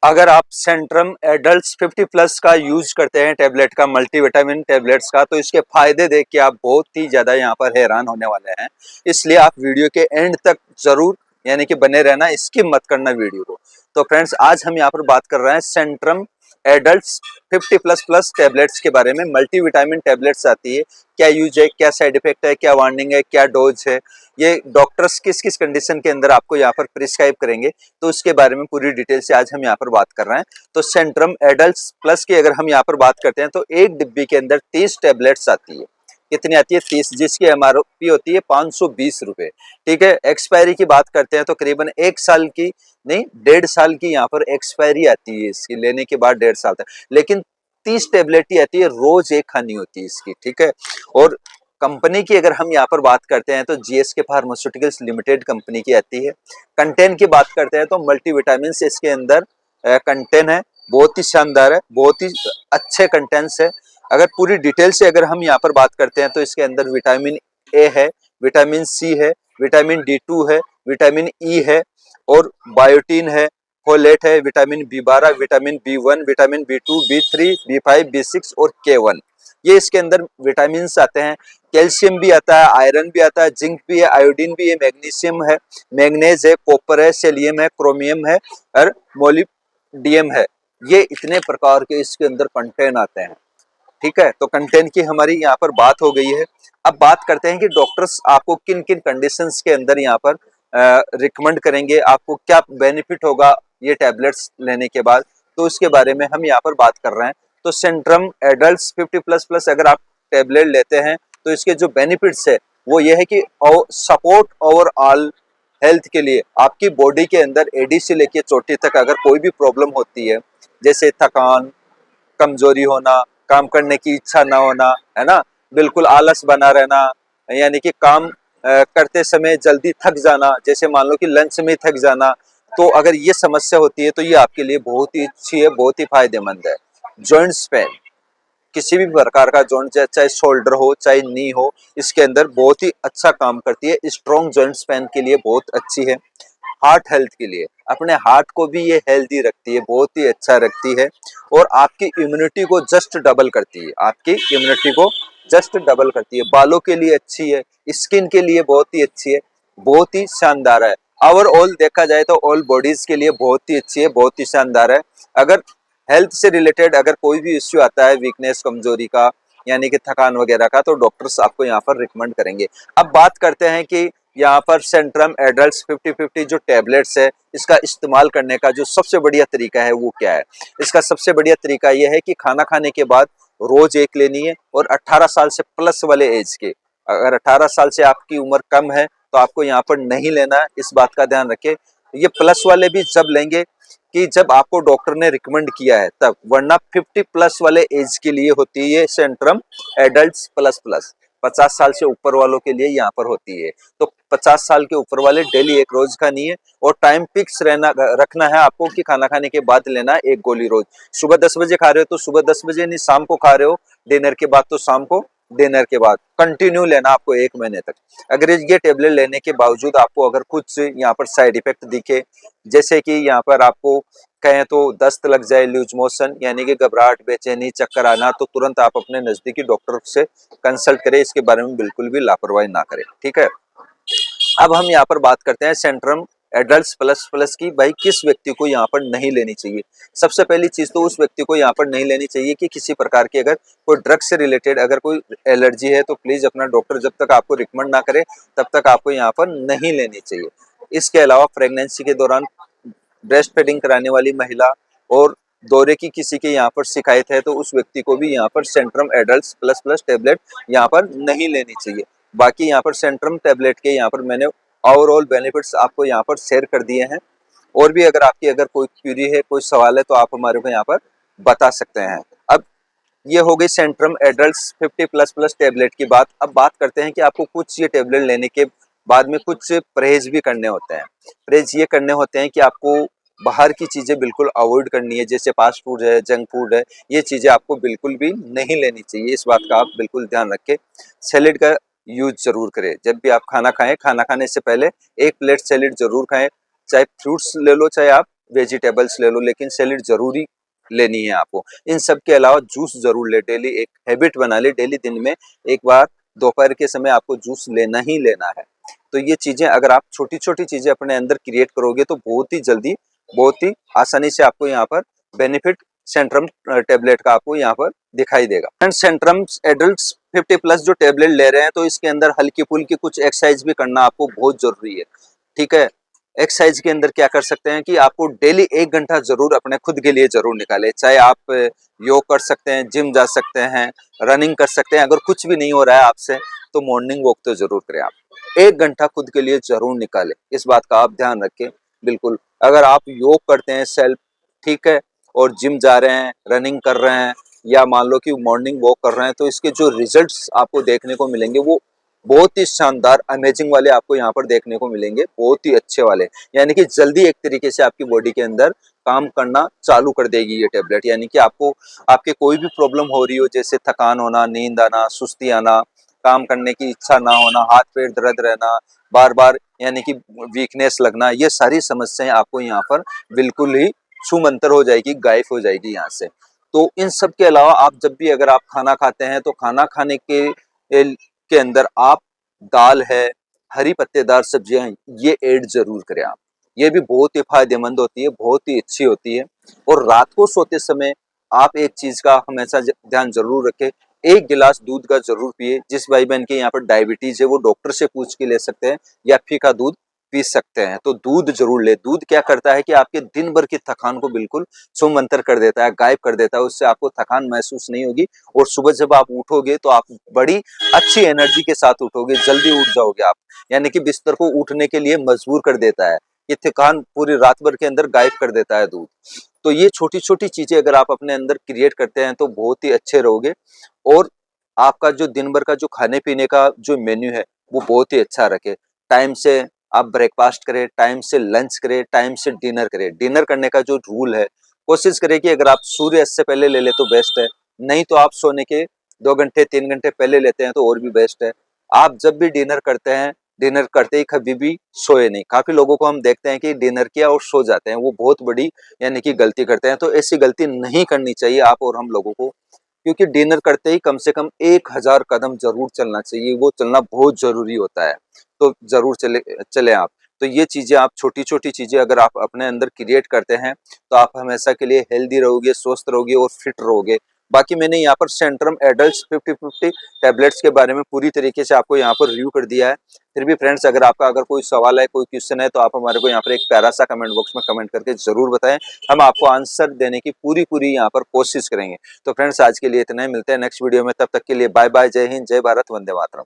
अगर आप Centrum adults 50 plus का यूज करते हैं टेबलेट का, मल्टीविटामिन टेबलेट्स का, तो इसके फायदे देख के आप बहुत ही ज्यादा यहाँ पर हैरान होने वाले हैं। इसलिए आप वीडियो के एंड तक जरूर यानी कि बने रहना, स्किप मत करना वीडियो को। तो फ्रेंड्स, आज हम यहाँ पर बात कर रहे हैं Centrum adults 50 plus plus tablets के बारे में। मल्टीविटामिन टेबलेट्स आती है, क्या यूज है, क्या साइड इफेक्ट है, क्या वार्निंग है, क्या डोज है, ये डॉक्टर्स किस किस कंडीशन के अंदर आपको यहाँ पर प्रिस्क्राइब करेंगे, तो उसके बारे में पूरी डिटेल से आज हम यहाँ पर बात कर रहे हैं। तो सेंट्रम एडल्ट्स प्लस की अगर हम यहाँ पर बात करते हैं तो एक डिब्बी के अंदर 30 टेबलेट्स आती है। कितनी आती है? 30, जिसकी एमआरपी होती है 520 रुपए। ठीक है। एक्सपायरी की बात करते हैं तो करीबन 1 साल की नहीं, 1.5 साल की यहाँ पर एक्सपायरी आती है इसकी, लेने के बाद 1.5 साल तक। लेकिन 30 टेबलेट ही आती है, रोज एक खानी होती है इसकी। ठीक है। और कंपनी की अगर हम यहाँ पर बात करते हैं तो जीएसके फार्मास्यूटिकल्स लिमिटेड कंपनी की आती है। कंटेंट की बात करते हैं तो मल्टीविटामिन इसके अंदर कंटेंट है, बहुत ही शानदार है, बहुत ही अच्छे कंटेंट्स है। अगर पूरी डिटेल से अगर हम यहाँ पर बात करते हैं तो इसके अंदर विटामिन ए है, विटामिन सी है, विटामिन D2 है, विटामिन ई है, और बायोटीन है, फोलेट है, vitamin B12, vitamin B1, vitamin B2, B3, B5, B6 और K1, ये इसके अंदर विटामिन आते हैं। कैल्शियम भी आता है, आयरन भी आता है, जिंक भी है, आयोडीन भी है, मैग्नीशियम है, मैग्नेज है, कॉपर है, सेलियम है, क्रोमियम है और मोलिब्डियम है। ये इतने प्रकार के इसके अंदर कंटेंट आते हैं। ठीक है। तो कंटेंट की हमारी यहाँ पर बात हो गई है। अब बात करते हैं कि डॉक्टर्स आपको किन किन कंडीशंस के अंदर यहाँ पर रिकमेंड करेंगे, आपको क्या बेनिफिट होगा ये टैबलेट्स लेने के बाद, तो उसके बारे में हम यहाँ पर बात कर रहे हैं। तो सेंट्रम एडल्ट्स 50 प्लस प्लस अगर आप टैबलेट लेते हैं तो इसके जो बेनिफिट्स है वो ये है कि सपोर्ट ओवरऑल हेल्थ के लिए, आपकी बॉडी के अंदर एडी से लेके चोटी तक अगर कोई भी प्रॉब्लम होती है, जैसे थकान, कमजोरी होना, काम करने की इच्छा ना होना, है ना, बिल्कुल आलस बना रहना, यानी कि काम करते समय जल्दी थक जाना, जैसे मान लो कि लंच में थक जाना, तो अगर ये समस्या होती है तो ये आपके लिए बहुत ही अच्छी है, बहुत ही फायदेमंद है। जॉइंट्स पेन, किसी भी प्रकार का जॉइंट, चाहे शोल्डर हो चाहे नी हो, इसके अंदर बहुत ही अच्छा काम करती है। स्ट्रॉन्ग जॉइंट्स पेन के लिए बहुत अच्छी है। हार्ट हेल्थ के लिए, अपने हार्ट को भी ये हेल्दी रखती है, बहुत ही अच्छा रखती है। और आपकी इम्यूनिटी को जस्ट डबल करती है, आपकी इम्यूनिटी को जस्ट डबल करती है। बालों के लिए अच्छी है, स्किन के लिए बहुत ही अच्छी है, बहुत ही शानदार है। ओवरऑल देखा जाए तो ऑल बॉडीज के लिए बहुत ही अच्छी है, बहुत ही शानदार है। अगर हेल्थ से रिलेटेड अगर कोई भी इश्यू आता है, वीकनेस, कमजोरी का, यानी कि थकान वगैरह का, तो डॉक्टर्स आपको यहाँ पर रिकमेंड करेंगे। अब बात करते हैं कि यहाँ पर सेंट्रम एडल्ट्स 50-50 जो टैबलेट्स है, इसका इस्तेमाल करने का जो सबसे बढ़िया तरीका है वो क्या है। इसका सबसे बढ़िया तरीका ये है कि खाना खाने के बाद रोज एक लेनी है, और 18 साल से प्लस वाले एज के, अगर 18 साल से आपकी उम्र कम है तो आपको यहाँ पर नहीं लेना है, इस बात का ध्यान रखें। ये प्लस वाले भी जब लेंगे कि जब आपको डॉक्टर ने रिकमेंड किया है तब, वरना 50 प्लस वाले एज के लिए होती है ये सेंट्रम एडल्ट्स प्लस प्लस। 50 साल से ऊपर वालों के लिए यहाँ पर होती है। तो 50 साल के ऊपर वाले डेली एक रोज खानी है, और टाइम फिक्स रखना है आपको कि खाना खाने के बाद लेना है एक गोली रोज। सुबह 10 बजे खा रहे हो तो सुबह 10 बजे नहीं, शाम को खा रहे हो डिनर के बाद तो शाम को डिनर के बाद, कंटिन्यू लेना आपको 1 महीने तक। अगर ये टेबलेट लेने के बावजूद आपको अगर कुछ यहाँ पर साइड इफेक्ट दिखे, जैसे कि यहाँ पर आपको कहें तो दस्त लग जाए, लूज मोशन यानी कि घबराहट, बेचैनी, चक्कर आना, तो तुरंत आप अपने नजदीकी डॉक्टर से कंसल्ट करें, इसके बारे में बिल्कुल भी लापरवाही ना करें। ठीक है। अब हम यहाँ पर बात करते हैं सेंट्रम एडल्ट्स प्लस प्लस की। भाई किस व्यक्ति को यहाँ पर नहीं लेनी चाहिए? सबसे पहली चीज तो उस व्यक्ति को यहाँ पर नहीं लेनी चाहिए कि किसी प्रकार की अगर कोई ड्रग से रिलेटेड अगर कोई एलर्जी है, तो प्लीज अपना डॉक्टर जब तक आपको रिकमेंड ना करे तब तक आपको यहाँ पर नहीं लेनी चाहिए। इसके अलावा प्रेगनेंसी के दौरान ब्रेस्ट फीडिंग कराने वाली महिला, और दौरे की किसी के यहाँ पर शिकायत है, तो उस व्यक्ति को भी यहाँ पर Centrum adults plus plus tablet यहाँ पर नहीं लेनी चाहिए। बाकी यहाँ पर सेंट्रम टेबलेट के यहाँ पर मैंने ओवरऑल बेनिफिट्स आपको यहाँ पर शेयर कर दिए हैं। और भी अगर आपकी अगर कोई क्यूरी है, कोई सवाल है, तो आप हमारे को यहाँ पर बता सकते हैं। अब ये हो गई Centrum adults 50 plus plus tablet की बात। अब बात करते हैं कि आपको कुछ ये टेबलेट लेने के बाद में कुछ परहेज भी करने होते हैं। परहेज ये करने होते हैं कि आपको बाहर की चीजें बिल्कुल अवॉइड करनी है, जैसे फास्ट फूड है, जंक फूड है, ये चीजें आपको बिल्कुल भी नहीं लेनी चाहिए। इस बात का आप बिल्कुल ध्यान रखें। सैलेड का यूज जरूर करें, जब भी आप खाना खाएं, खाना खाने से पहले एक प्लेट सैलेड जरूर खाएं। चाहे फ्रूट्स ले लो, चाहे आप वेजिटेबल्स ले लो, लेकिन सैलेड जरूरी लेनी है आपको। इन सब के अलावा जूस जरूर ले, डेली एक हैबिट बना ले, डेली दिन में एक बार दोपहर के समय आपको जूस लेना ही लेना है। तो ये चीजें अगर आप छोटी छोटी चीजें अपने अंदर क्रिएट करोगे तो बहुत ही जल्दी, बहुत ही आसानी से आपको यहाँ पर बेनिफिट सेंट्रम टेबलेट का आपको यहाँ पर दिखाई देगा। एंड सेंट्रम एडल्ट्स 50+ जो टेबलेट ले रहे हैं तो इसके अंदर हल्की फुल्की कुछ एक्सरसाइज भी करना आपको बहुत जरूरी है, ठीक है। एक्सरसाइज के अंदर क्या कर सकते हैं कि आपको डेली 1 घंटा जरूर अपने खुद के लिए जरूर निकाले, चाहे आप योग कर सकते हैं, जिम जा सकते हैं, रनिंग कर सकते हैं। अगर कुछ भी नहीं हो रहा है आपसे तो मॉर्निंग वॉक तो जरूर करें आप, 1 घंटा खुद के लिए जरूर निकालें, इस बात का आप ध्यान रखें। बिल्कुल अगर आप योग करते हैं सेल्फ, ठीक है, और जिम जा रहे हैं, रनिंग कर रहे हैं, या मान लो कि मॉर्निंग वॉक कर रहे हैं, तो इसके जो रिजल्ट्स आपको देखने को मिलेंगे वो बहुत ही शानदार अमेजिंग वाले आपको यहाँ पर देखने को मिलेंगे, बहुत ही अच्छे वाले। यानी कि जल्दी एक तरीके से आपकी बॉडी के अंदर काम करना चालू कर देगी ये टेबलेट। यानी कि आपको आपके कोई भी प्रॉब्लम हो रही हो, जैसे थकान होना, नींद आना, सुस्ती आना, काम करने की इच्छा ना होना, हाथ पैर दर्द रहना, बार बार यानी कि वीकनेस लगना, ये सारी समस्याएं आपको यहाँ पर बिल्कुल ही छूमंतर हो जाएगी, गायब हो जाएगी यहाँ से। तो इन सब के अलावा आप जब भी अगर आप खाना खाते हैं तो खाना खाने के अंदर आप दाल है, हरी पत्तेदार सब्जियां, ये ऐड जरूर करें आप। ये भी बहुत ही फायदेमंद होती है, बहुत ही अच्छी होती है। और रात को सोते समय आप एक चीज का हमेशा ध्यान जरूर रखें, 1 गिलास दूध का जरूर पिए। जिस भाई बहन के यहाँ पर डायबिटीज है वो डॉक्टर से पूछ के ले सकते हैं या फीका दूध पी सकते हैं। तो दूध जरूर ले। दूध क्या करता है कि आपके दिन भर की थकान को बिल्कुल छूमंतर कर देता है, गायब कर देता है, उससे आपको थकान महसूस नहीं होगी। और सुबह जब आप उठोगे तो आप बड़ी अच्छी एनर्जी के साथ उठोगे, जल्दी उठ जाओगे आप, यानी कि बिस्तर को उठने के लिए मजबूर कर देता है। ये थकान पूरी रात भर के अंदर गायब कर देता है दूध। तो ये छोटी छोटी चीजें अगर आप अपने अंदर क्रिएट करते हैं तो बहुत ही अच्छे रहोगे। और आपका जो दिन भर का जो खाने पीने का जो मेन्यू है वो बहुत ही अच्छा रखे। टाइम से आप ब्रेकफास्ट करें, टाइम से लंच करें, टाइम से डिनर करें। डिनर करने का जो रूल है कोशिश करें कि अगर आप सूर्यास्त से पहले ले ले तो बेस्ट है, नहीं तो आप सोने के 2 घंटे 3 घंटे पहले लेते हैं तो और भी बेस्ट है। आप जब भी डिनर करते हैं, डिनर करते ही कभी भी सोए नहीं। काफी लोगों को हम देखते हैं कि डिनर किया और सो जाते हैं, वो बहुत बड़ी यानी कि गलती करते हैं। तो ऐसी गलती नहीं करनी चाहिए आप और हम लोगों को, क्योंकि डिनर करते ही कम से कम 1000 कदम जरूर चलना चाहिए, वो चलना बहुत जरूरी होता है। तो जरूर चले आप। तो ये चीजें आप छोटी छोटी चीजें अगर आप अपने अंदर क्रिएट करते हैं तो आप हमेशा के लिए हेल्दी रहोगे, स्वस्थ रहोगे और फिट रहोगे। बाकी मैंने यहाँ पर सेंट्रम एडल्ट्स 50-50 टैबलेट्स के बारे में पूरी तरीके से आपको यहाँ पर रिव्यू कर दिया है। फिर भी फ्रेंड्स अगर आपका अगर कोई सवाल है, कोई क्वेश्चन है, तो आप हमारे को यहाँ पर एक प्यारा सा कमेंट बॉक्स में कमेंट करके जरूर बताएं। हम आपको आंसर देने की पूरी यहाँ पर कोशिश करेंगे। तो फ्रेंड्स आज के लिए इतना ही, मिलते हैं नेक्स्ट वीडियो में, तब तक के लिए बाय बाय, जय हिंद, जय भारत, वंदे मातरम।